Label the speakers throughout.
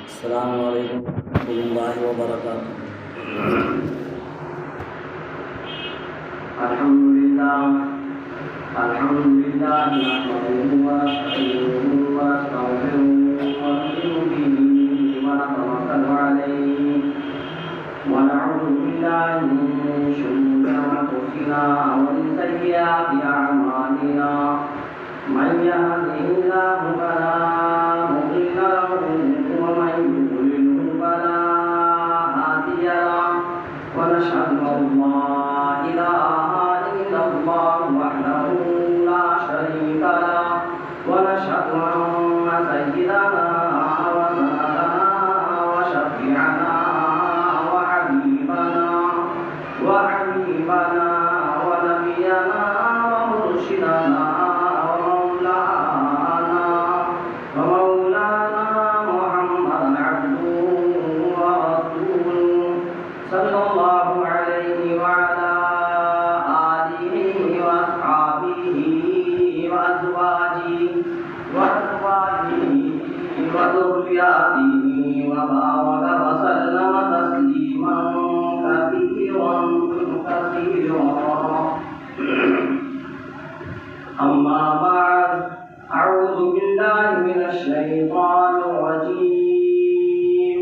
Speaker 1: अस्सलामु अलैकुम वरहमतुल्लाहि वबरकातुहू। अल्हम्दुलिल्लाह नहमदुहु व नस्तईनुहु व नस्तगफिरुहु व नु'मिनु बिही व नतवक्कलु अलैहि व नऊज़ु बिल्लाहि मिन शुरूरि अंफुसिना व मिन सय्यिआति अअमालिना। मन यहदिहिल्लाहु फला मुदिल्ल लहु व मन युद्लिल्हु फला हादिय लहु। व नशहदु अन ला इलाहा इल्लल्लाह वहदहु ला शरीका लहु व नशहदु अन्न सय्यिदना व सनदना व शफीअना व हबीबना व नबियना व मुर्शिदना अम्मा बाद अऊज़ु बिल्लाहि मिनश शैतानिर रजीम।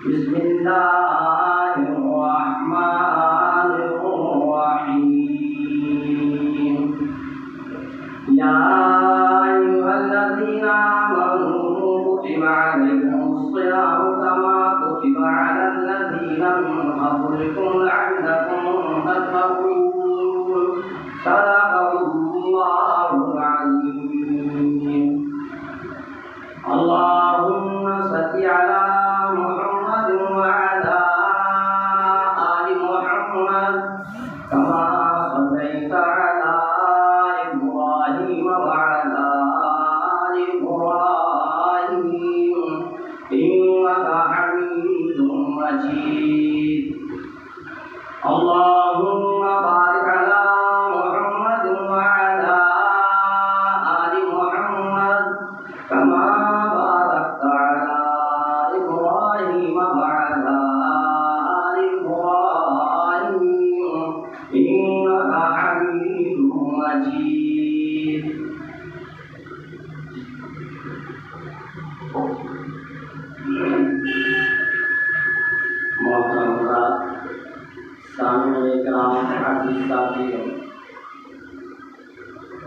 Speaker 1: बिस्मिल्लाहिर रहमानिर रहीम। या अय्युहल्लज़ीना आमनू कुतिबा अलैकुमुस सियामु कमा कुतिबा अलल लज़ीना मिन क़ब्लिकुम लअल्लकुम तत्तक़ून। सदक़ल्लाहुल अज़ीम। अल्लाहुम्मा सल्लि अला मुहम्मद व अला आलि मुहम्मद कमा सल्लैता अला इब्राहीम व अला आलि इब्राहीम इन्नका हमीदुम मजीद। अल्लाहुम्मा बारिक अला मुहम्मद व अला आलि मुहम्मद कमा बारकता अला इब्राहीम व अला आलि इब्राहीम इन्नका हमीदुम मजीद। मोहतरम हज़रात, सामने इकराम हाज़िर साथीयों,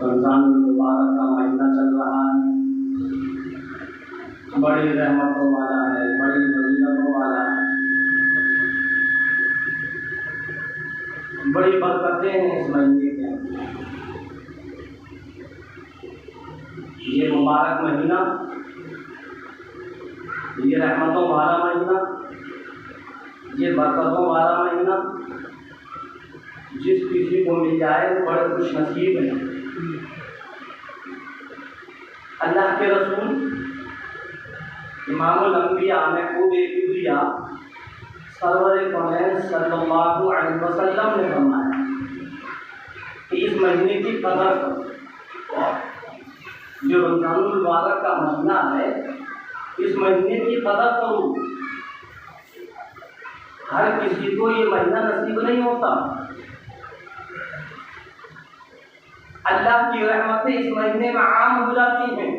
Speaker 1: रमज़ान मुबारक का महीना चल रहा है। बड़ी रहमतों वाला है, बड़ी फजीलतों वाला है, बड़ी बरकतें हैं इस महीने के अंदर। ये मुबारक महीना, ये रहमतों वाला महीना, ये बरकतों वाला महीना जिस किसी को मिल जाए वो बड़े खुश नसीब हैं। अल्लाह के रसूल इमामुल अंबिया महबूब किबरिया सरवर कौनैन सल्लल्लाहु अलैहि वसल्लम ने फरमाया कि इस महीने की कदर करो। जो रमज़ानुल मुबारक का महीना है, इस महीने की कदर करो। हर किसी को ये महीना नसीब नहीं होता। अल्लाह की रहमतें इस महीने में आम हो जाती हैं।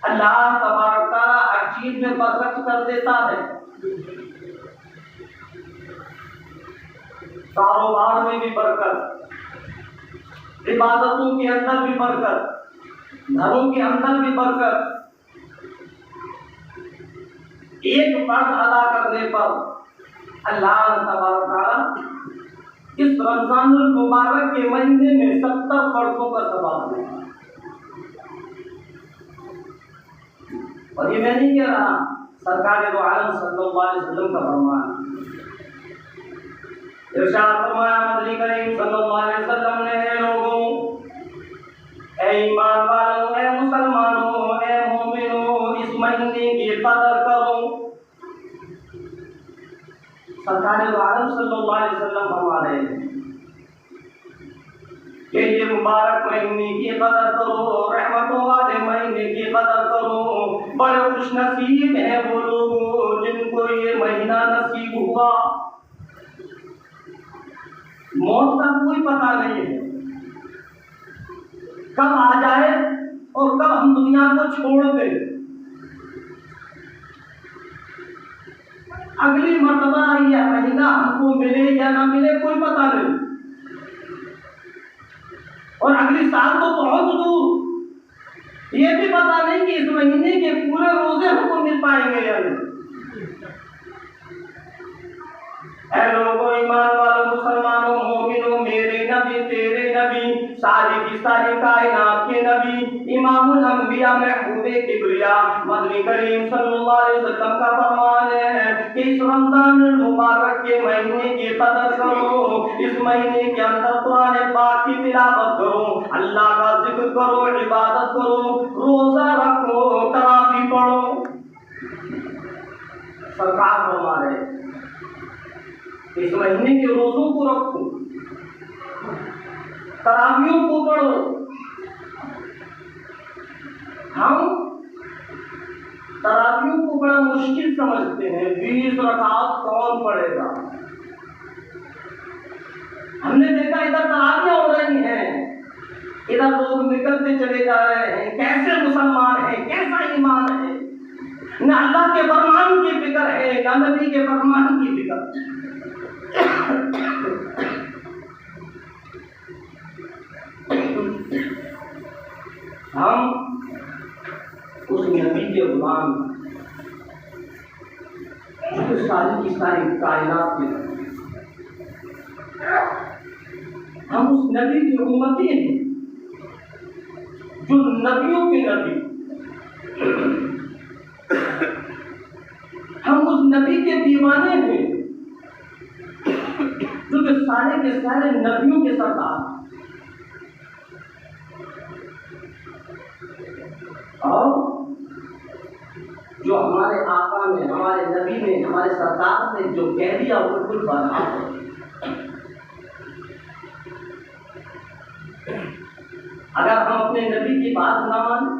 Speaker 1: अल्लाह तबारक तआला हर चीज में बरकत कर देता है। कारोबार में भी बरकत, इबादतों के अंदर भी बरकत, घरों के अंदर भी बरकत। एक फर्ज अदा करने पर अल्लाह तबारक तआला इस रमज़ानुल मुबारक के महीने में 70 फर्जों का सवाब देगा। और ये मैं नहीं कह रहा, सरकार दो आलम सल्लल्लाहु अलैहि वसल्लम का फरमान। इरशाद फरमाया नबी करीम सल्लल्लाहु अलैहि वसल्लम ने, हे लोगों, ए ईमान वालों, ए मुसलमानों, ए मोमिनों, इस महीने की कदर करो। सरकार दो आलम सल्लल्लाहु अलैहि वसल्लम फरमा रहे हैं कि ये मुबारक महीने की कदर करो, रहमतों वाले महीने की कदर करो। बड़े खुश नसीब हैं वो लोग जिनको ये महीना नसीब हुआ। मौत का कोई पता नहीं है कब आ जाए और कब हम दुनिया को छोड़ दें। अगली मर्तबा यह महीना हमको मिले या ना मिले कोई पता नहीं, और अगली साल तो बहुत दूर, ये भी पता नहीं कि इस महीने के पूरे रोजे हमको मिल पाएंगे या नहीं। ऐ लोगों, ईमान वालों, मुसलमानों, मोमिनों, मेरे नबी, तेरे नबी, सारी की सारी कायनात के नबी, इमामुल अंबिया, महबूबे किबरिया, मदनी करीम सल्लल्लाहु अलैहि वसल्लम का फरमान है कि इस रमजान मुबारक के महीने की कदर करो। इस महीने के अंदर कुरान पाक की तिलावत करो, अल्लाह का जिक्र करो, इबादत करो, रोजा रखो, तरावी पढ़ो। सरकार फरमा रहे इस महीने के रोजों को रखो, तरावियों को पढ़ो। हम तरावियों को बड़ा मुश्किल समझते हैं, 20 रकात कौन पढ़ेगा। हमने देखा इधर तरावियां हो रही हैं, इधर लोग निकलते चले जा रहे हैं। कैसे मुसलमान हैं, कैसा ईमान है, न अल्लाह के फरमान की फिक्र है, न नबी के फरमान की फिक्र। हम उस नबी के गुलाम जो सारी की सारी कायनात में, हम उस नबी की उम्मती हैं जो नबियों के नबी, हम उस नबी के दीवाने हैं जो कि सारे के सारे नबियों के सरदार। और जो हमारे आका ने, हमारे नबी ने, हमारे सरदार ने जो कह दिया वो बिल्कुल बराबर। अगर हम अपने नबी की बात ना माने,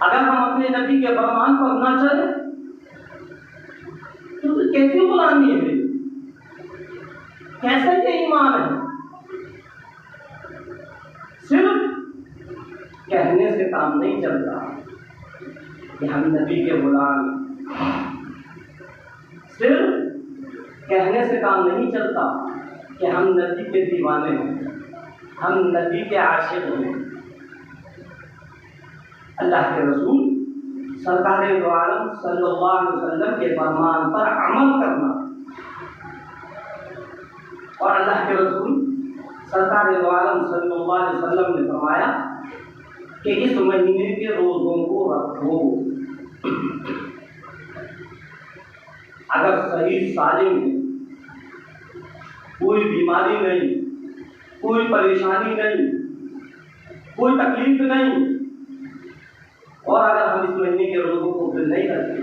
Speaker 1: अगर हम अपने नबी के फरमान पर ना चले तो कैसी गुलामी है, कैसे ये ईमान है। सिर्फ कहने से काम नहीं चलता कि हम नबी के गुलाम, सिर्फ कहने से काम नहीं चलता कि हम नबी के दीवाने हैं, हम नबी के आशिक हैं। अल्लाह के रसूल सरकार दो आलम सल्लल्लाहु अलैहि वसल्लम के फरमान पर अमल करना, और अल्लाह के रसूल सरकार दो आलम सल्लल्लाहु अलैहि वसल्लम ने फरमाया कि इस महीने के रोजों को रखो। अगर सही सालिम, कोई बीमारी नहीं, कोई परेशानी नहीं, कोई तकलीफ नहीं, और अगर हम इस महीने के रोजों को फिर नहीं करते,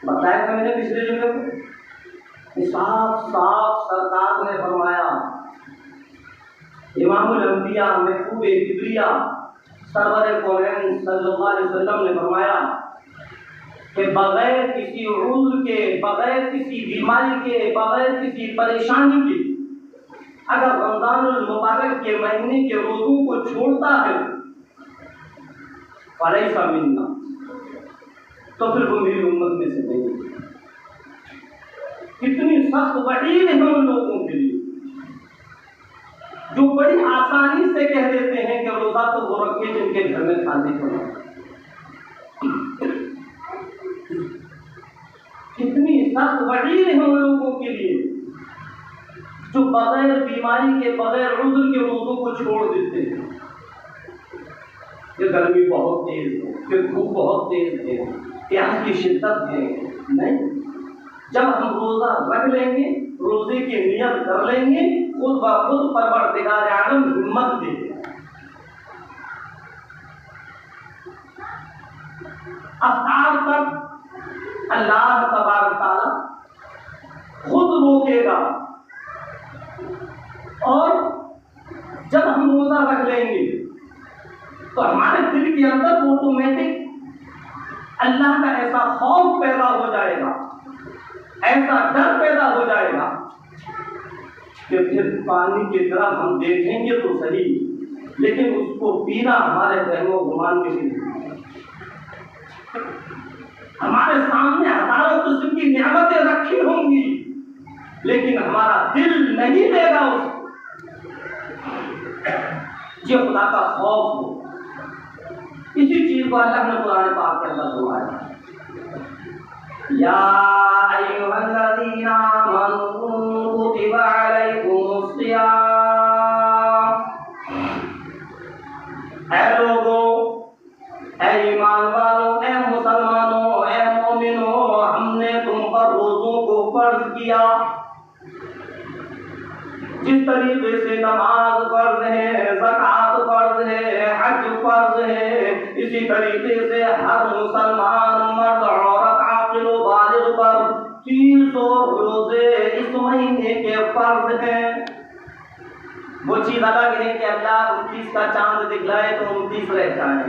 Speaker 1: बताया था मैंने पिछले जुम्मे को, साफ साफ सरकार ने फरमाया, इमामुल अंबिया, महबूबे किबरिया, सरवर कौनैन सल्लल्लाहु अलैहि वसल्लम ने फरमाया कि बगैर किसी उज़्र के, बगैर किसी बीमारी के, बगैर किसी परेशानी के अगर रमज़ानुल मुबारक के महीने के रोज़ों को छोड़ता है फलैसा मिन्ना, तो फिर वो मेरी उम्मत में से नहीं। कितनी सख्त वईद है उन लोगों के लिए जो बड़ी आसानी से कह देते हैं कि रोजा तो वो रखे जिनके घर में खाने को। कितनी सख्त वईद है उन लोगों के लिए जो बगैर बीमारी के, बगैर उज़्र के रोजों को छोड़ देते हैं। कि गर्मी बहुत तेज है, कि धूप बहुत तेज है, प्यास की शिद्दत है, नहीं। जब हम रोजा रख लेंगे, रोजे की नियत कर लेंगे, खुद ब खुद परवरदिगार आलम हिम्मत दे देगा। अफ्तार तक अल्लाह तबारक तआला खुद रोकेगा और जब हम रोजा रख लेंगे तो हमारे दिल के अंदर ऑटोमेटिक अल्लाह का ऐसा खौफ पैदा हो जाएगा, ऐसा डर पैदा हो जाएगा कि फिर पानी की तरफ हम देखेंगे तो सही, लेकिन उसको पीना हमारे रहमो गुमान में भी नहीं। हमारे सामने हजारों किस्म की नियामतें रखी होंगी, लेकिन हमारा दिल नहीं देगा उसको। ये खुदा का खौफ हो। इसी चीज को अल्लाह ने कुरान पाक के अंदर फरमाया, या अय्युहल्लज़ीना आमनू कुतिबा अलैकुमुस सियाम। ऐ लोगों, ऐ ईमान वालों, ऐ मुसलमानों, ऐ मोमिनों, हमने तुम पर रोज़ों को फर्ज किया। जिस तरीके से नमाज फर्ज है, ज़कात फर्ज है, हज फर्ज है, इसी तरीके से हर मुसलमान मर्द औरत आकिल व बालिग पर 300 रोजे इस महीने के फर्ज हैं। वो चीज अलग है कि अल्लाह 29 का चांद दिखलाए तो 29 रह जाए,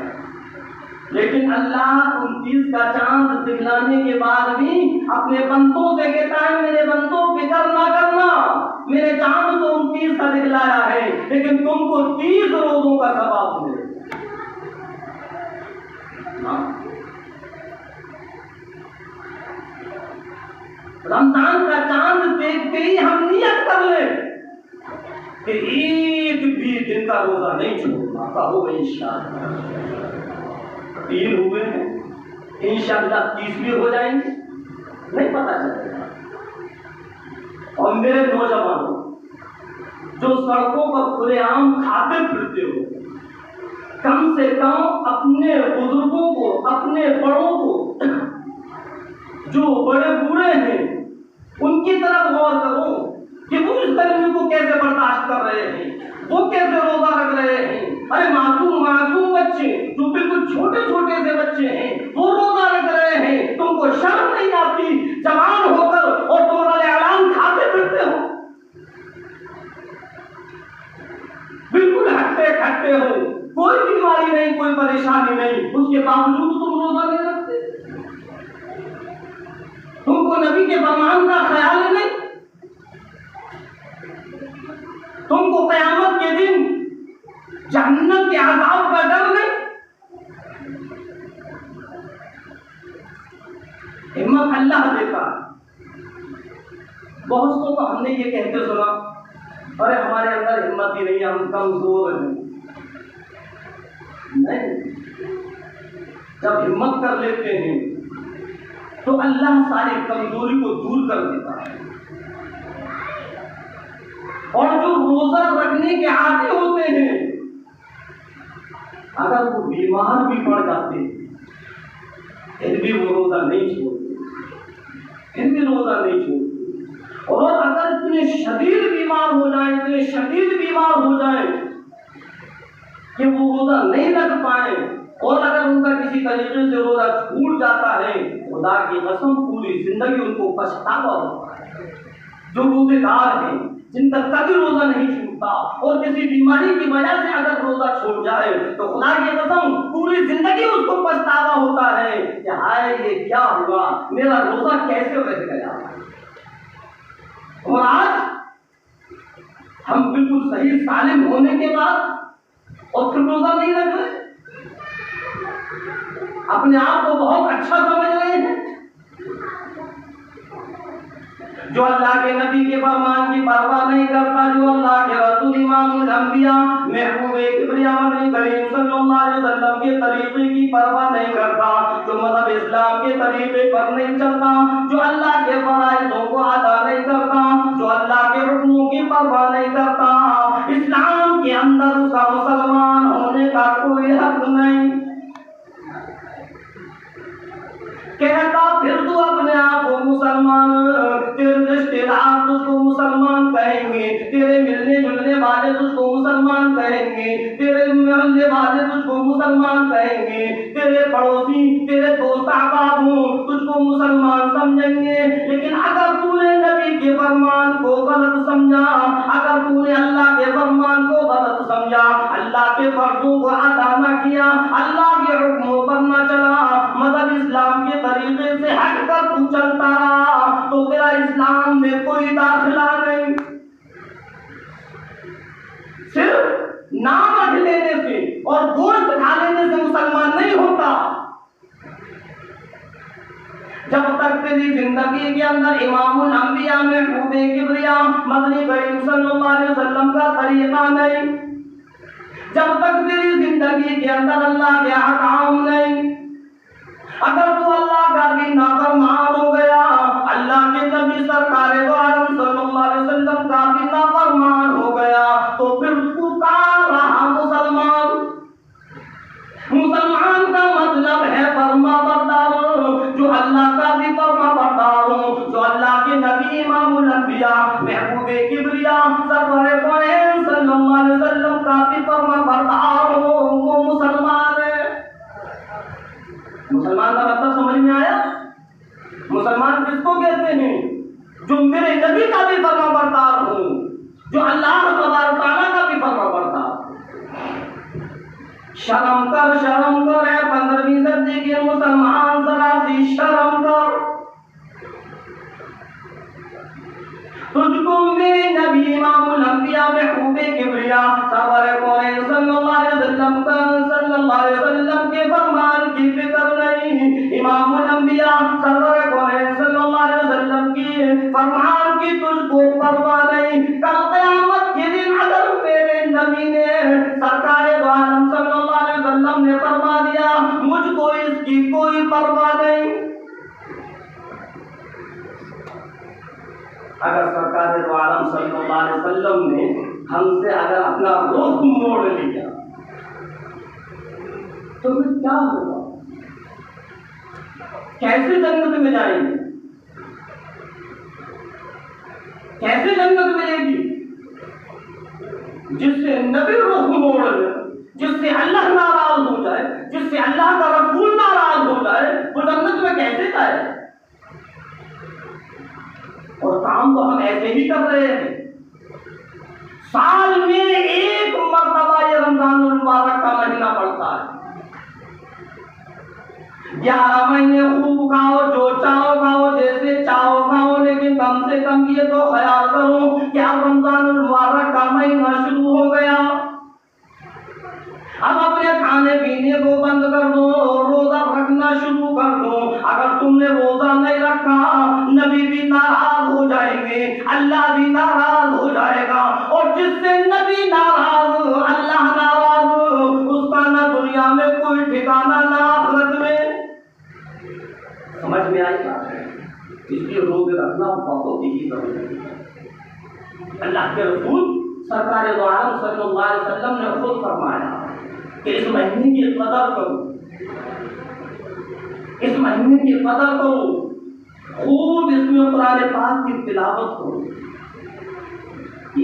Speaker 1: लेकिन अल्लाह 29 का चांद दिखलाने के बाद भी अपने बंदों से कहता है, मेरे बंदों फिक्र ना करना, मेरे चांद तो 29 का दिखलाया है, लेकिन तुमको 30 रोजों का सवाब मिले। रमजान का चांद देखते ही हम नियत कर ले कि एक भी दिन का रोजा नहीं छोड़ना। कहो इंशाअल्लाह। 3 हुए हैं, इंशाअल्लाह 30 भी हो जाएंगे, नहीं पता चलेगा। और मेरे नौजवानों जो सड़कों पर खुलेआम खाते फिरते हो, कम से कम अपने बुजुर्गों को, अपने बड़ों को, जो बड़े बूढ़े हैं उनकी तरफ गौर करो कि वो इस गर्मी को कैसे बर्दाश्त कर रहे हैं, वो कैसे रोजा रख रहे हैं। अरे मासूम बच्चे जो बिल्कुल छोटे छोटे से बच्चे हैं वो रोजा रख रहे हैं, तुमको शर्म नहीं आती जवान होकर और तुम ऐलान खाते फिरते हो, बिल्कुल हट्टे खट्टे हो, कोई बीमारी नहीं, कोई परेशानी नहीं, उसके बावजूद तुम रोजा नहीं रखते। तुमको नबी के फरमान का ख्याल नहीं, तुमको क़यामत के दिन जहन्नम के अज़ाब का डर नहीं। हिम्मत अल्लाह देता। बहुत को तो हमने ये कहते सुना, अरे हमारे अंदर हिम्मत ही नहीं है, हम कमजोर हैं। नहीं, जब हिम्मत कर लेते हैं तो अल्लाह सारी कमजोरी को दूर कर देता है। और जो रोजा रखने के आदि होते हैं, अगर वो बीमार भी पड़ जाते फिर भी वो रोजा नहीं छोड़ते, फिर भी रोजा नहीं छोड़ते। और अगर इतने शदीद बीमार हो जाए, इतने शदीद बीमार हो जाए कि वो रोजा नहीं रख पाए, और अगर उनका किसी तरीके से रोजा छूट जाता है, खुदा की कसम पूरी जिंदगी उनको पछतावा होता है। जो रोजेदार हैं, जिनका कभी रोजा नहीं छूटता और किसी बीमारी की वजह से अगर रोजा छूट जाए तो खुदा की कसम पूरी जिंदगी उसको पछतावा होता है कि हाय ये क्या हुआ, मेरा रोजा कैसे रह गया। और आज हम बिल्कुल सही सालिम होने के बाद और फिर रोजा नहीं रख रहे, अपने आप को बहुत अच्छा समझ रहे हैं। जो अल्लाह के नबी के फरमान की परवाह नहीं करता, जो अल्लाह के रसूल इमामुल अंबिया महबूबे किबरिया नबी करीम सल्लल्लाहु अलैहि वसल्लम के तरीके की परवाह नहीं करता, जो मतलब इस्लाम के तरीके पर नहीं चलता, जो अल्लाह के फराइज़ों को अदा नहीं करता, जो अल्लाह के हुक्मों की परवाह नहीं करता, इस्लाम के अंदर उसका मुसलमान होने का कोई हक नहीं। कहता फिर तू अपने आप को मुसलमान, तेरे रिश्तेदार तुझको मुसलमान कहेंगे, तेरे मिलने जुलने वाले तुझको मुसलमान कहेंगे, तेरे मिलने वाले तुझको मुसलमान कहेंगे, तेरे पड़ोसी तेरे दोस्त अहबाब तुझको मुसलमान समझेंगे। लेकिन अगर तूने नबी के फरमान को गलत समझा, अगर तूने अल्लाह के फरमान को गलत समझा, अल्लाह के फर्जों को अदा न किया, अल्लाह के हुक्मों पर न चला, मदद इस्लाम के तरीके से हटकर तू चलता रहा, तो तेरा इस्लाम में कोई दाखिला नहीं। सिर्फ नाम रख लेने से और गोश्त खा लेने से मुसलमान नहीं होता। जब तक तेरी जिंदगी के अंदर इमामुल अंबिया महबूबे किबरिया मदनी करीम सल्लल्लाहु अलैहि वसल्लम का तरीका नहीं, जब तक तेरी जिंदगी के अंदर अल्लाह के अहकाम नहीं, अगर तू अल्लाह का भी नाफरमान हो गया, अल्लाह के नबी सरकार दो आलम सल्लल्लाहु अलैहि वसल्लम का भी नाफरमान हो गया, तो फिर तू कहाँ रहा मुसलमान? मुसलमान का मतलब है फरमा बरदार, जो अल्लाह का भी फरमा बरदार हो, जो अल्लाह के नबी इमामुल अंबिया महबूबे किबरिया सरवर कायनात सल्लल्लाहु अलैहि वसल्लम का भी फरमा बरदार हो, वो मुसलमान है। मुसलमान का मतलब समझ में आया? मुसलमान किसको कहते हैं? जो मेरे नबी का भी फरमा बरदार हो, जो अल्लाह तबारक तआला का भी फरमा बरदार। शर्म कर है 15वीं सदी के मुसलमान, जरा सी शर्म कर। तुझको मेरे नबी इमामुल अंबिया महबूबे किबरिया सरवर कायनात सल्लल्लाहु अलैहि वसल्लम के फरमान की फिक्र नहीं, इमामुल अंबिया सरवर कायनात सल्लल्लाहु अलैहि वसल्लम की फरमान की तुझको परवाह नहीं। कल क़यामत के दिन अगर मेरे नबी ने सरकार दो आलम सल्लल्लाहु अलैहि वसल्लम ने फरमा दिया, मुझको इसकी कोई परवाह नहीं। अगर सरकार दो आलम सल्लल्लाहु अलैहि वसल्लम ने हमसे अगर अपना रुख मोड़ लिया तो फिर क्या होगा? कैसे जन्नत में जाएंगे? कैसे जन्नत मिलेगी? जिससे नबी रुख मोड़ ले, जिससे अल्लाह नाराज हो जाए, जिससे अल्लाह का रसूल नाराज हो जाए, वो जन्नत में कैसे जाए? और काम तो हम ऐसे ही कर रहे हैं। साल में एक मर्तबा ये रमजानुल मुबारक का महीना पड़ता है। 11 महीने खूब खाओ, जो चाहो खाओ, जैसे चाहो खाओ, लेकिन कम से कम ये तो ख्याल करो कि अब रमजानुल मुबारक का महीना शुरू हो गया। अब अपने खाने पीने को बंद कर दो, रोजा रखना शुरू कर दो। अगर तुमने रोजा नहीं रखा, नबी भी नाराज हो जाएंगे, अल्लाह भी नाराज हो जाएगा, और जिससे नबी नाराज अल्लाह नाराज, उसका ना दुनिया में कोई ठिकाना ना आखिरत में। समझ में आएगा? इसलिए रोजे रखना बहुत ही जरूरी है। अल्लाह के रसूल सरकार दो आलम सल्लल्लाहु अलैहि वसल्लम ने खुद फरमाया कि इस महीने की कदर करो, इस महीने की कदर करो, खूब इसमें कुरान पाक की तिलावत करो।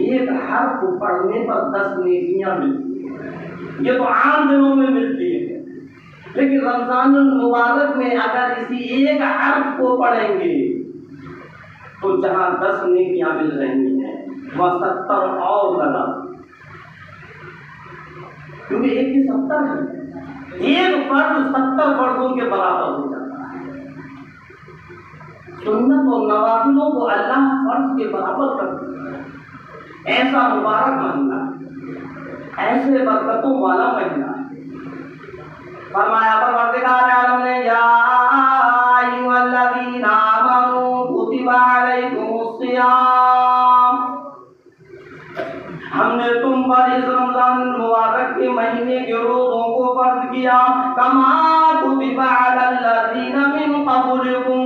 Speaker 1: एक हर्फ पढ़ने पर 10 नेकियां मिलती है। ये तो आम दिनों में मिलती है, लेकिन रमजानुल मुबारक में अगर इसी एक हर्फ को पढ़ेंगे तो जहां 10 नेकियां मिल रही हैं वह 70 और लगा, क्योंकि एक ही 70 है। एक फर्ज 70 फर्जों के बराबर हो जाता है। सुन्नत और नवाफिलों को अल्लाह फर्ज के बराबर करता है। ऐसा मुबारक महीना, ऐसे बरकतों वाला महीना फरमाया परवरदिगार आलम ने, या अय्युहल्लज़ीना आमनू कुतिबा अलैकुमुस्सियाम, हमने तुम पर इस रमजान मुबारक के महीने के रोजों को फर्ज किया, कमा कुतिबा अलल्लज़ीना मिन क़ब्लिकुम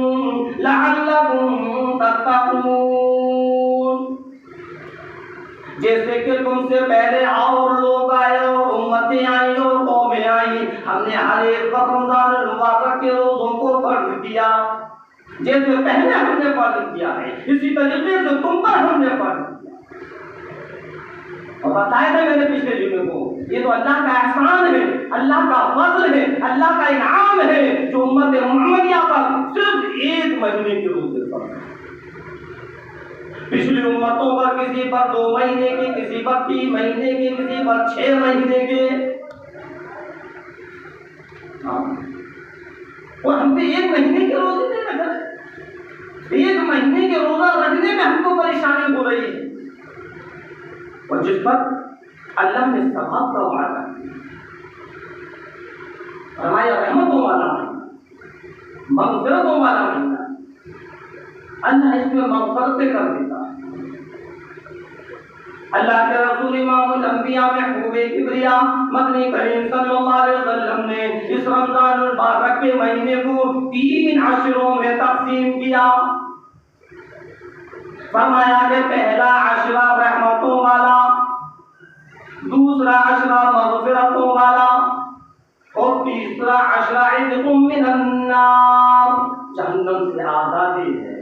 Speaker 1: लअल्लकुम तत्तक़ून, जैसे कि तुमसे पहले और लोग आए और उम्मतें आई और कौमें आई, हमने हर एक पर रमजान मुबारक के रोजों को फर्ज किया। जैसे पहले हमने फर्ज किया है, इसी तरीके से तुम पर हमने फर्ज किया। और बताया था मैंने पिछले जुमे को, ये तो अल्लाह का एहसान है, अल्लाह का फज़ल है, अल्लाह का इनाम है जो उम्मत मुहम्मदिया पर सिर्फ 1 महीने के रोजे पर। पिछली उम्मतों पर किसी पर 2 महीने के, किसी पर 3 महीने के, किसी पर 6 महीने के, और हम पे 1 महीने के रोजे नहीं रख रहे। 1 महीने के रोजा रखने में हमको परेशानी हो रही है, और जिस पर अल्लाह ने सवाब का वादा फरमाया, रहमतों वाला महीना, मग़फ़िरतों वाला महीना, अल्लाह इसमें मग़फ़िरतें कर देता है। अल्लाह के रसूल इमामुल अंबिया महबूब किबरिया मदनी करीम सल्लल्लाहु अलैहि वसल्लम ने इस रमजानुल मुबारक के महीने को 3 अशरों में तक़सीम किया। फरमाया कि पहला अशरा रहमतों वाला, दूसरा अशरा मग़फ़िरतों वाला, और तीसरा अशरा इत्क़ुम मिनन नार, जहन्नम से आज़ादी है।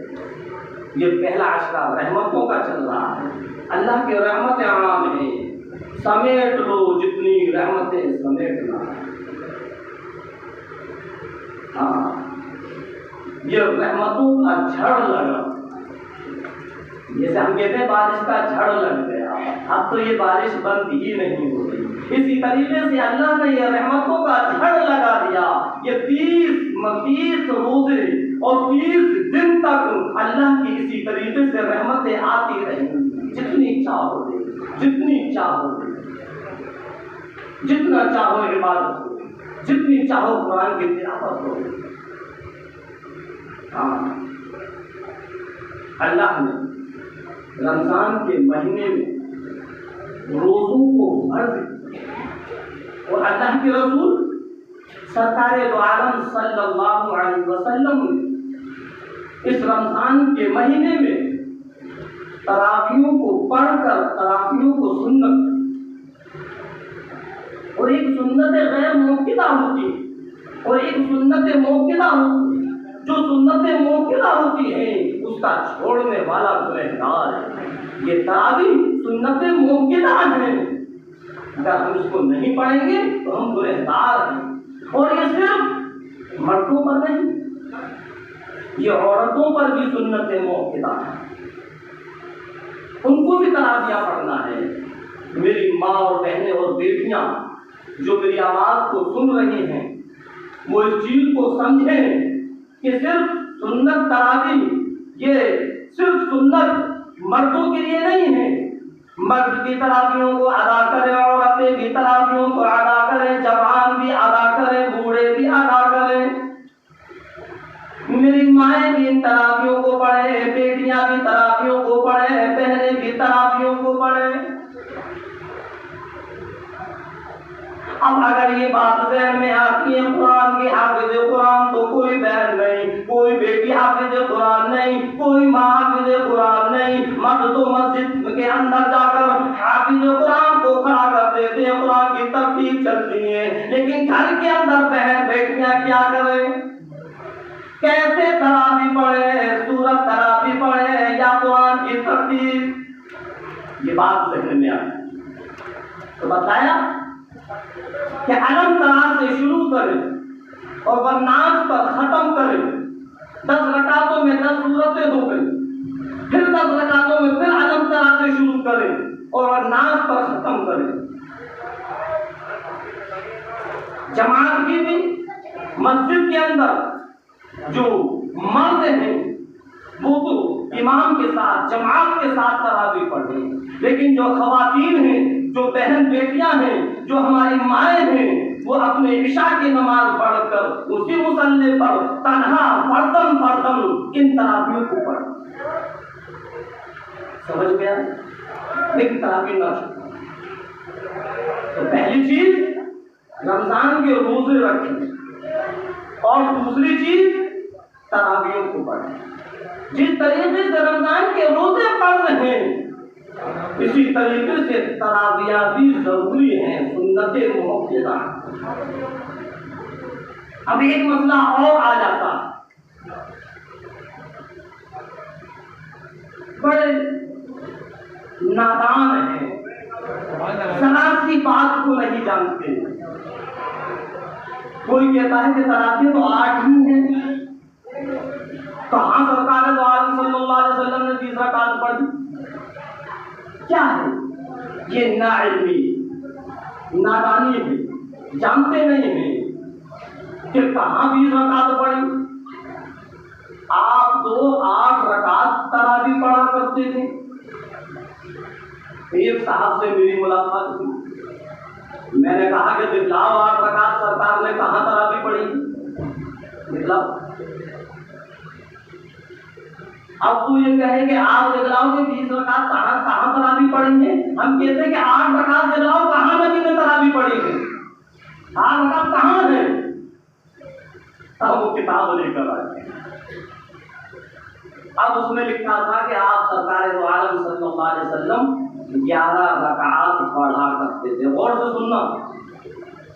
Speaker 1: ये पहला अशरा रहमतों का चल रहा है। अल्लाह की रहमतें आम है, समेट लो जितनी रहमतें समेटना। हाँ, ये रहमतों का झड़ लगा, जैसे हम कहते हैं बारिश का झड़ लग गया, अब तो ये बारिश बंद ही नहीं हो रही। इसी तरीके से अल्लाह ने ये रहमतों का झड़ लगा दिया। ये 30 रोजे और 30 दिन तक अल्लाह की इसी तरीके से रहमतें आती रहेंगी। जितनी चाहो दे, जितनी चाहो दे, जितना चाहो इबादत हो, जितनी चाहो कुरान की तिलावत हो। हाँ, अल्लाह ने रमजान के महीने में रोजों को फर्ज, और अल्लाह के रसूल सरकारे दो आलम सल्लल्लाहु अलैहि वसल्लम ने इस रमजान के महीने में तरावियों को पढ़कर तरावियों को सुन्नत, और एक सुन्नत गैर मुक्किदा होती है और एक सुन्नत मुक्किदा होती है। जो सुन्नत मुक्किदा होती है उसका छोड़ने वाला गुनहगार है। ये तरावी सुन्नत मुक्किदा है, अगर हम इसको नहीं पढ़ेंगे तो हम गुनहगार हैं। और ये सिर्फ मर्दों पर नहीं, ये औरतों पर भी सुन्नत मुक्किदा है, उनको भी तरावियां पढ़ना है। मेरी माँ और बहनें और बेटियां जो मेरी आवाज को सुन रही हैं, वो इस चीज को समझें कि सिर्फ सुन्नत तरावी ये सिर्फ सुन्नत मर्दों के लिए नहीं है। मर्द की तरावियों को अदा करें, औरतें भी तरावियों को अदा करें, जवान भी अदा करें, बूढ़े भी अदा करें। मेरी माएँ भी इन तरावियों को पढ़े, बेटियां भी तरावियों को पढ़े, बहनें भी तरावियों को पढ़े। अब अगर ये बात ज़हन में आती है, कुरान की हाफिज़ कुरान तो कोई बहन नहीं, कोई बेटी हाफिज़ कुरान नहीं, कोई माँ हाफिज़ कुरान नहीं, मर्द तो मस्जिद के अंदर जाकर हाफिज़ कुरान को खड़ा कर देते हैं, कुरान की तरतीब चलती है, लेकिन घर के अंदर बहन बेटियां क्या करें? कैसे तरावी पढ़े, सूरत तरावी पढ़े या कुरान की तरतीब? ये बात ज़हन में आई तो बताया कि अलम तरा से शुरू करें और वन्नास पर खत्म करें। 10 रकातों में 10 सूरतें हो गई, फिर 10 रकातों में फिर अलम तरा से शुरू करें और वन्नास पर खत्म करें। जमात की भी मस्जिद के अंदर जो मर्द हैं वो तो इमाम के साथ जमात के साथ तरावी पढ़े, लेकिन जो खवातीन हैं, जो बहन बेटियां हैं, जो हमारी माएँ हैं, वो अपने इशा की नमाज पढ़कर उसी मुसल्ले पर तन्हा फर्दम फर्दम इन तरावियों को पढ़। समझ गया? लेकिन तरावी ना तो पहली चीज रमजान के रोजे रखें और दूसरी चीज तरावियों को पढ़ें। जिस तरीके से रमजान के रोजे पढ़ रहे हैं इसी तरीके से तरावियां भी जरूरी हैं, सुन्नते मुअक्कदा। अब एक मसला और आ जाता, बड़े नादान हैं सलात की बात को नहीं जानते। कोई कहता है कि तरावी तो 8 ही है। कहाँ सरकार दो आलम सल्लल्लाहु अलैहि वसल्लम ने 20 रकात पढ़ी? क्या है ये? नाइल्मी, नादानी है, जानते नहीं है कि कहाँ 20 रकात पढ़ी। आप तो 8 रकात तरावी पढ़ा करते थे। एक साहब से मेरी मुलाकात हुई, मैंने कहा कि दिखलाओ 8 रकात सरकार ने कहाँ तरावी पढ़ी, दिखलाओ। अब तू ये कहे कि आप दिखलाओ कि 20 रकात कहाँ तरावी पढ़ी है। हम कहते हैं कि 8 रकात दिखलाओ कहाँ नबी ने तरावी पढ़ी है, 8 रकात कहाँ है। तब वो किताब लेकर आए। अब उसमें लिखा था कि आप सरकार दो आलम सल्लल्लाहु अलैहि वसल्लम 11 रकात पढ़ा करते थे। गौर से सुनना,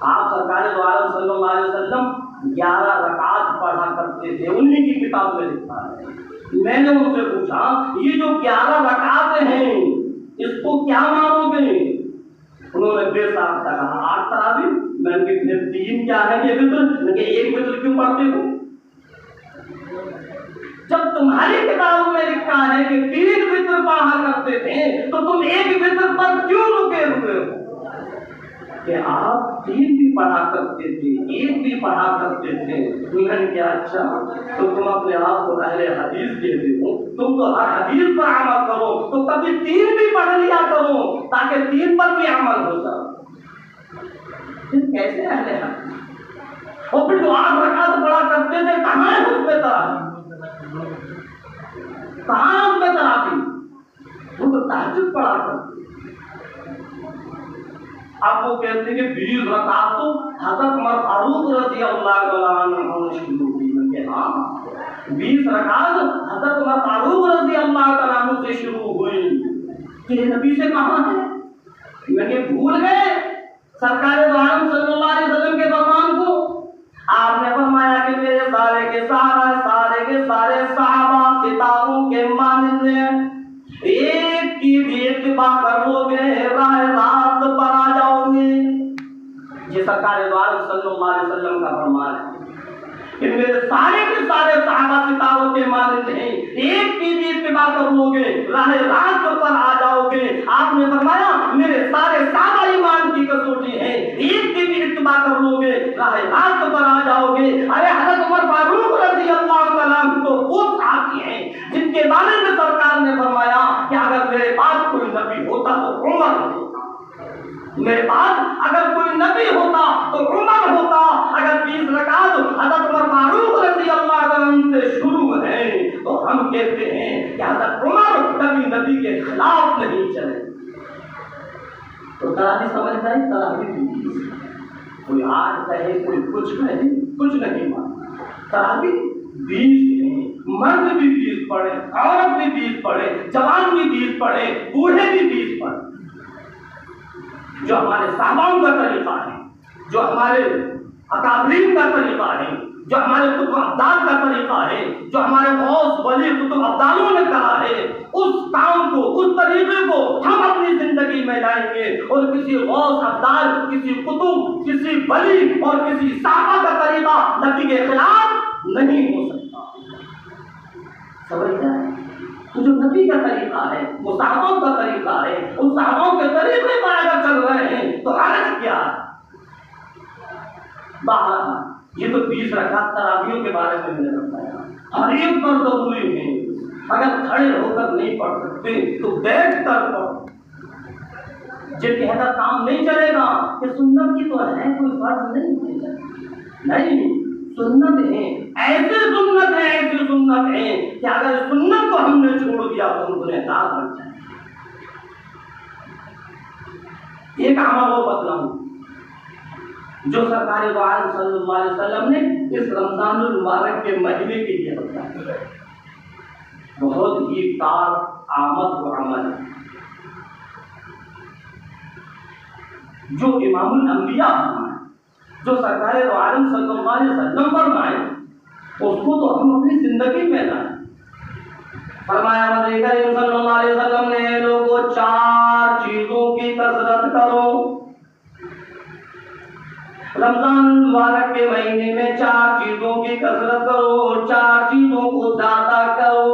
Speaker 1: आप सरकार दो आलम सल्लल्लाहु अलैहि वसल्लम 11 रकात पढ़ा करते थे, उन्हीं की किताब में लिखा है। मैंने उनसे पूछा ये जो 11 रकात हैं इसको क्या मानोगे? उन्होंने बेसाख्ता कहा 8 तरावी। मैंने फिर 3 क्या है ये वित्र? एक वित्र क्यों पढ़ते हो? जब तुम्हारी किताब में लिखा है कि 3 वित्र पढ़ा करते थे तो तुम एक वित्र पर क्यों रुके हुए हो? कि आप 3 भी पढ़ा करते थे, 1 भी पढ़ा करते थे। मैंने क्या अच्छा तो तुम अपने आप को अहले हदीस कहते हो, तुम तो हर हदीस पर अमल करो, तो कभी 3 भी पढ़ लिया करो ताकि 3 पर भी अमल हो जाए। कैसे अहले हदीस? और फिर जो 8 रकात पढ़ा करते थे कहाँ है उसमें तरावी? कहाँ उसमें तरावी? वो तो तहज्जुद पढ़ा करते। अब वो कहते हैं कि 20 रकात तो हज़रत उमर फारूक रज़ी अल्लाह अन्हु ने शुरू की। हाँ, 20 रकात हज़रत उमर फारूक रज़ी अल्लाह अन्हु से शुरू हुई। कि नबी से कहाँ है? मैंने भूल गए सरकार दो आलम सल्लल्लाहु अलैहि वसल्लम के फरमान को। आपने फरमाया कि मेरे सारे के सारे सहाबा किताबों के मानिंद हैं, एक की भी इत्तिबा करोगे राह रात पर आ जाओगे। ये सरकार दो आलम सल्लल्लाहु अलैहि वसल्लम का फरमान है कि मेरे सारे के सारे सहाबा किताबों के मानिंद हैं, एक की भी इत्तिबा करोगे राह रात पर आ जाओगे। आपने फरमाया मेरे सारे सहाबा ईमान की कसौटी है, एक की भी इत्तिबा करोगे राह रात पर आ जाओगे। अरे हज़रत उमर फारूक रज़ी अल्लाह अन्हु तो वो साथी हैं जिनके बारे में सरकार ने फरमाया कि अगर मेरे पास कोई नबी होता तो उमर होता, मेरे पास अगर कोई नबी होता तो उमर होता। अगर 20 रकात हज़रत उमर फारूक रज़ी अल्लाह अन्हु से शुरू है तो हम कहते हैं कि हज़रत उमर कभी नबी के खिलाफ नहीं चले। तो तरावी समझ गए? तरावी कोई 8 कहे कोई कुछ कहे, कुछ नहीं माना। तरावी 20 है, मर्द भी 20 पढ़े, औरत भी 20 पढ़े, जवान भी 20 पढ़े, बूढ़े भी 20 पढ़े। जो हमारे साहबाओं का तरीका है, जो हमारे अकाबरीन का तरीका है, जो हमारे कुतुब अब्दाल का तरीका है, जो हमारे गौस वली कुतुब अब्दालों ने कहा है, उस काम को, उस तरीके को हम अपनी जिंदगी में लाएंगे। और किसी गौस अब्दाल, किसी कुतुब, किसी वली और किसी साहबा का तरीका नबी के खिलाफ नहीं हो सकता। समझ गए? तो जो नबी का तरीका है वो साहबाओं का तरीका है, उस साहबाओं के तरीके पर अगर चल रहे हैं तो हर्ज क्या है? बाहर ये तो 20 रकात तरावियों के बारे में मैंने बताया, हर एक पर जरूरी है। अगर खड़े होकर नहीं पढ़ सकते तो बैठ कर पढ़ो। जो कहता काम नहीं चलेगा कि सुन्नत की तो है, कोई फर्ज नहीं, सुन्नत है, ऐसे सुन्नत है कि अगर सुन्नत को हमने छोड़ दिया तो हम गुनहगार बन जाए। एक अमल वो बतलाऊं जो सरकार दो आलम सल्लल्लाहु अलैहि वसल्लम ने इस रमजानुल मुबारक के महीने के लिए बताया। बहुत ही कार आमद व अमल है। जो इमामुल अंबिया जो सरकार दो आलम सल्लल्लाहु अलैहि वसल्लम फरमाए उसको तो हम अपनी जिंदगी में लाए। फरमाया नबी करीम सल्लल्लाहु अलैहि वसल्लम ने, लोगों 4 चीजों की कसरत करो। रमजान मुबारक के महीने में 4 चीजों की कसरत करो, 4 चीजों को ज्यादा करो।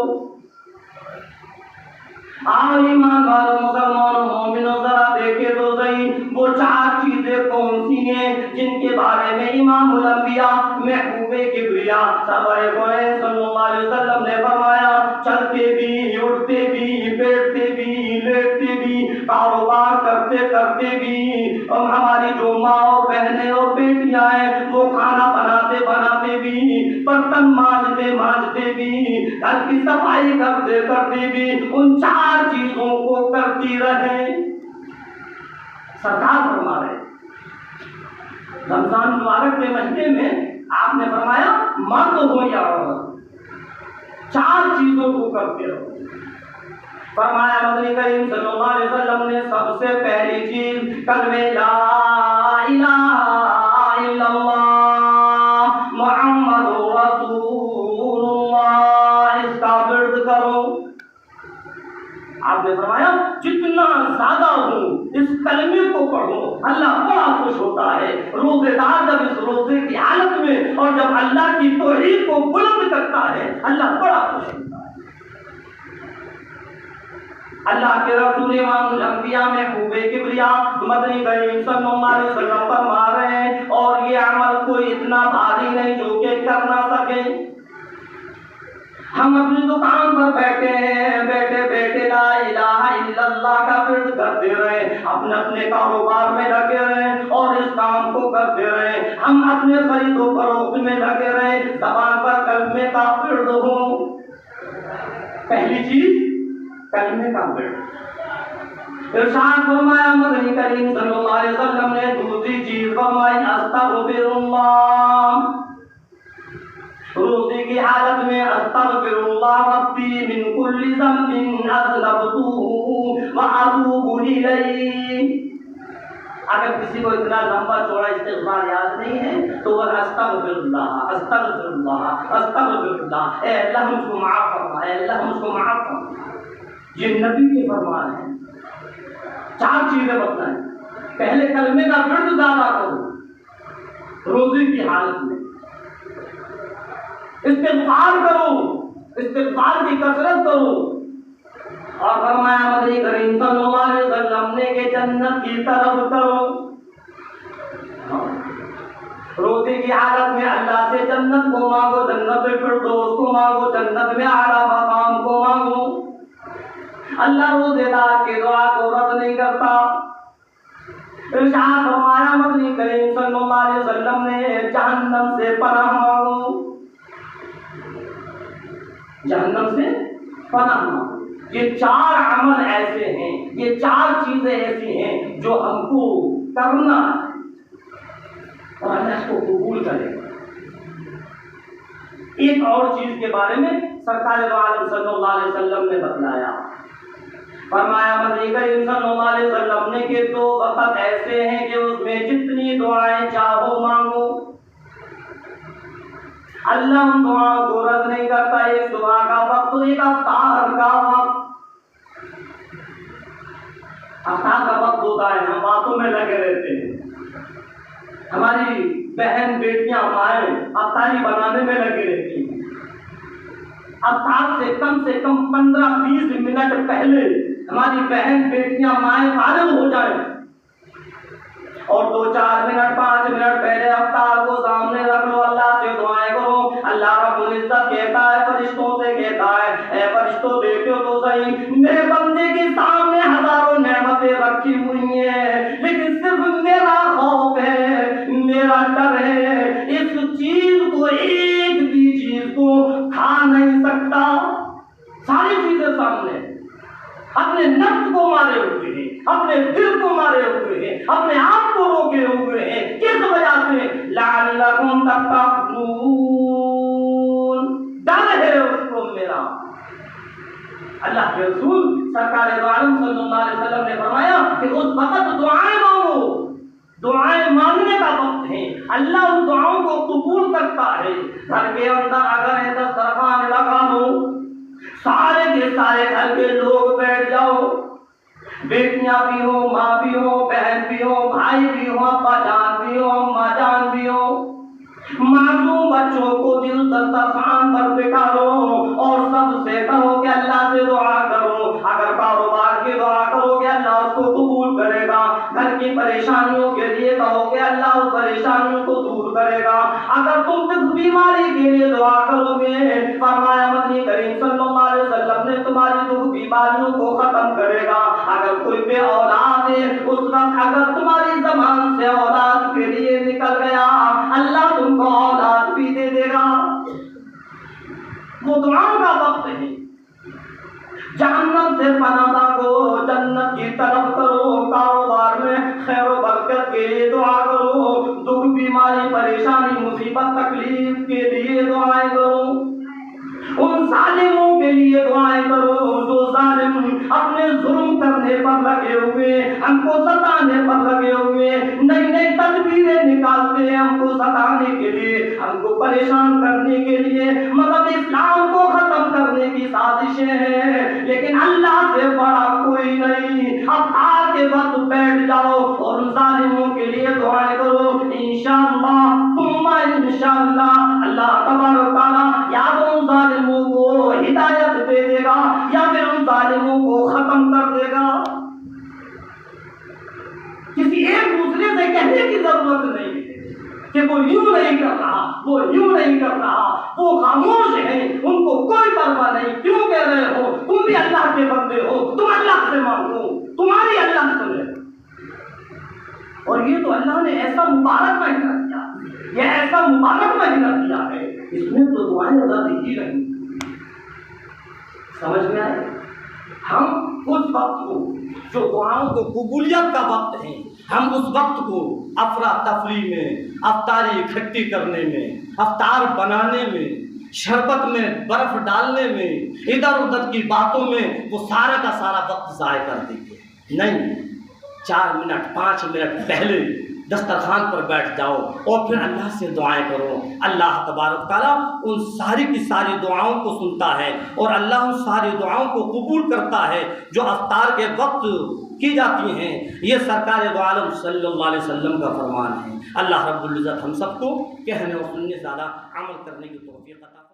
Speaker 1: आओ ईमान वालों, मुसलमानों, मोमिनों, जरा देखे तो सही वो 4 चीजें कौन सी हैं जिनके बारे में इमामुल अंबिया महबूबे किबरिया सरवरे कोहैन सल्लल्लाहु अलैहि वसल्लम ने फरमाया, चलते भी, उठते भी, बैठते भी, लेटते भी, कारोबार करते करते भी, और हमारी जो माँ और बहनें और बेटियां हैं वो खाना बनाते बनाते भी, बर्तन मांजते मांजते भी, घर की सफाई करते करते भी उन 4 चीजों को करती रहे। सरकार फरमा रहे रमजान मुबारक के महीने में आपने फरमाया मर्द हो या औरत 4 चीजों को करते रहो। फरमाया नबी करीम सल्लल्लाहु अलैहि वसल्लम ने सबसे पहली चीज कलमे ला इलाहा इल्लल्लाह मुहम्मदुर रसूलुल्लाह इसका विर्द करो। आपने फरमाया जितना ज्यादा हो इस कलमे को पढ़ो अल्लाह बड़ा खुश होता है। रोजेदार जब इस रोजे की हालत में और जब अल्लाह की तौहीद को बुलंद करता है अल्लाह बड़ा खुश होता है। अल्लाह के रसूल इमामुल अंबिया महबूबे किबरिया मदनी करीम सल्लल्लाहु अलैहि वसल्लम फरमा रहे हैं, और ये अमल कोई इतना भारी नहीं जो कि कर ना सके। हम अपनी दुकान पर बैठे हैं, बैठे बैठे ला इलाहा इल्लल्लाह का विर्द करते रहे, अपने अपने कारोबार में लगे रहे और इस काम को करते रहे। हम अपने खरीदो फरोख्त में लगे रहे, ज़बान पर कलमे का विर्द हो। पहली चीज कलमे का विर्द। इरशाद फरमाया मदनी करीम सल्लल्लाहु अलैहि वसल्लम ने, दूसरी चीज फरमाई अस्तगफिरुल्लाह। रोज़े की हालत में अस्तगफिरुल्लाह रब्बी मिन कुल्ली ज़ंबिन अज़लबतुहु व अतूबु इलैहि। अगर किसी को इतना लंबा चौड़ा इस्तिग़फ़ार याद नहीं है तो वह अस्तगफिरुल्लाह अस्तगफिरुल्लाह अस्तगफिरुल्लाह, ए अल्लाह मुझको माफ फरमा, ए अल्लाह मुझको माफ फरमा। ये नबी के फरमान है। 4 चीजें बताएं। पहले कलमे का विर्द ज्यादा करो रोज़े की हालत में, इस्तिग़फ़ार करो, इस्तिग़फ़ार की कसरत करो। और फरमाया नबी करीम सल्लल्लाहु अलैहि वसल्लम ने कि जन्नत की तरफ करो। रोज़े की हालत में अल्लाह से जन्नत को मांगो, जन्नत फिरदौस को मांगो, जन्नत में आला मकाम को मांगो। अल्लाह रोज़ेदार की दुआ को रद्द नहीं करता। इरशाद फरमाया नबी करीम सल्लल्लाहु अलैहि वसल्लम ने, जहन्नम से पनाह मांगो, जहन्नम से पनाह मांगो। ये 4 अमल ऐसे हैं, ये 4 चीजें ऐसी हैं जो हमको करना है और अल्लाह इसको कबूल करेगा। एक और चीज के बारे में सरकार दो आलम सल्लल्लाहु अलैहि वसल्लम ने बतलाया। फरमाया नबी करीम सल्लल्लाहु अलैहि वसल्लम ने कि 2 वक्त ऐसे हैं कि उसमें जितनी दुआएं चाहो मांगो, अल्लाह उन दुआओं को रद्द नहीं करता। एक सुबह का वक्त, एक अफ्तार का वक्त। अफ्तार का वक्त होता है, हम बातों में लगे रहते हैं। हमारी बहन बेटियां माएँ अफ्तारी बनाने में लगी रहती हैं। अफ्तार से कम 15-20 मिनट पहले हमारी बहन बेटियां माएँ फारिग हो जाए और 2-4 मिनट 5 मिनट पहले अफ्तार को सामने रख लो, अल्लाह से दुआएं करो। अल्लाह रब्बुल इज्जत कहता है, फरिश्तों से कहता है, ऐ फरिश्तों देखो तो सही, मेरे बंदे के सामने हजारों नेमतें रखी हुई हैं, लेकिन सिर्फ मेरा खौफ है, मेरा डर है, इस चीज को, एक भी चीज को खा नहीं सकता। सारी चीजें सामने, अपने नफ्स को मारे हुए हैं, अपने दिल को मारे हुए हैं, अपने आप को रोके हुए हैं। किस वजह से? लअल्लकुम तत्तक़ून, डर है उसको मेरा। अल्लाह के रसूल सरकार दो आलम सल्लल्लाहु अलैहि वसल्लम ने फरमाया कि उस वक्त दुआएं मांगो, दुआएं मांगने का वक्त है। अल्लाह उन दुआओं को कबूल करता है। घर के अंदर अगर दस्तरखान लगा लो, सारे के सारे घर के लोग बैठ जाओ, बेटियां भी हो, माँ भी हो, बहन भी हो, भाई भी हो, अब्बा जान भी हो, अम्मा जान भी हो, मासूम बच्चों को दिल दस्तरखान पर बिठाओ और सबसे कहो कि अल्लाह से दुआ करो। अगर कारोबार की दुआ करोगे अल्लाह उसको कबूल करेगा, घर की परेशानियों के लिए कहोगे अल्लाह उस परेशानियों को दूर करेगा। अगर तुम सिर्फ बीमारी के लिए दुआ करोगे, फरमाया नबी करीम सल्लल्लाहु अलैहि वसल्लम ने, तुम्हारी दुख बीमारियों को खत्म करेगा। अगर कोई बे औलाद है उस वक्त अगर तुम्हारी ज़बान से औलाद के लिए निकल गया अल्लाह तुमको औलाद भी दे देगा। वो दुआओं का वक्त है। जहन्नम से पनाह मांगो, जन्नत की तरफ करो, कारोबार में खैर व बरकत के लिए दुआ करो, दुख बीमारी परेशानी मुसीबत तकलीफ के लिए दुआएं करो, उन जालिमों के लिए दुआएं करो जो जालिम अपने जुल्म करने पर लगे हुए, हमको सताने पर लगे हुए, नई नई तदबीरें निकालते हैं हमको सताने के लिए, हमको परेशान करने के लिए, मतलब इस्लाम को खत्म करने की साजिशें हैं। लेकिन अल्लाह से बड़ा कोई नहीं। अब आके वक्त बैठ जाओ और उन जालिमों के लिए दुआएं करो। इंशाअल्लाह सुम्मा इंशाअल्लाह अल्लाह तबारक व तआला या तो उन जालिमों को हिदायत दे देगा या फिर उन जालिमों को खत्म कर देगा। किसी एक दूसरे से कहने की जरूरत नहीं है कि वो यूं नहीं कर रहा, वो यूं नहीं कर रहा, वो खामोश है, उनको कोई परवाह नहीं। क्यों कह रहे हो? तुम भी अल्लाह के बंदे हो, तुम अल्लाह से मांगो, तुम्हारी अल्लाह सुने। और ये तो अल्लाह ने ऐसा मुबारक महीना दिया, ये ऐसा मुबारक महीना दिया है, इसमें तो दुआएं अदा दिखी नहीं। समझ में आए? हम उस वक्त को जो दुआओं को कबूलियत का वक्त है, हम उस वक्त को अफरा तफरी में, अफ्तारी इकट्ठी करने में, अफ्तार बनाने में, शरबत में बर्फ डालने में, इधर उधर की बातों में वो सारा का सारा वक्त ज़ाया कर देंगे। नहीं, 4 मिनट 5 मिनट पहले दस्तरखान पर बैठ जाओ और फिर अल्लाह से दुआएं करो। अल्लाह तबारक ताला उन सारी की सारी दुआओं को सुनता है और अल्लाह उन सारी दुआओं को कबूल करता है जो अफ्तार के वक्त की जाती हैं। ये सरकार दो आलम सल्लल्लाहु अलैहि वसल्लम का फरमान है। अल्लाह रब्बुल इज़्ज़त हम सबको कहने और सुनने से ज़्यादा अमल करने की तौफीक अता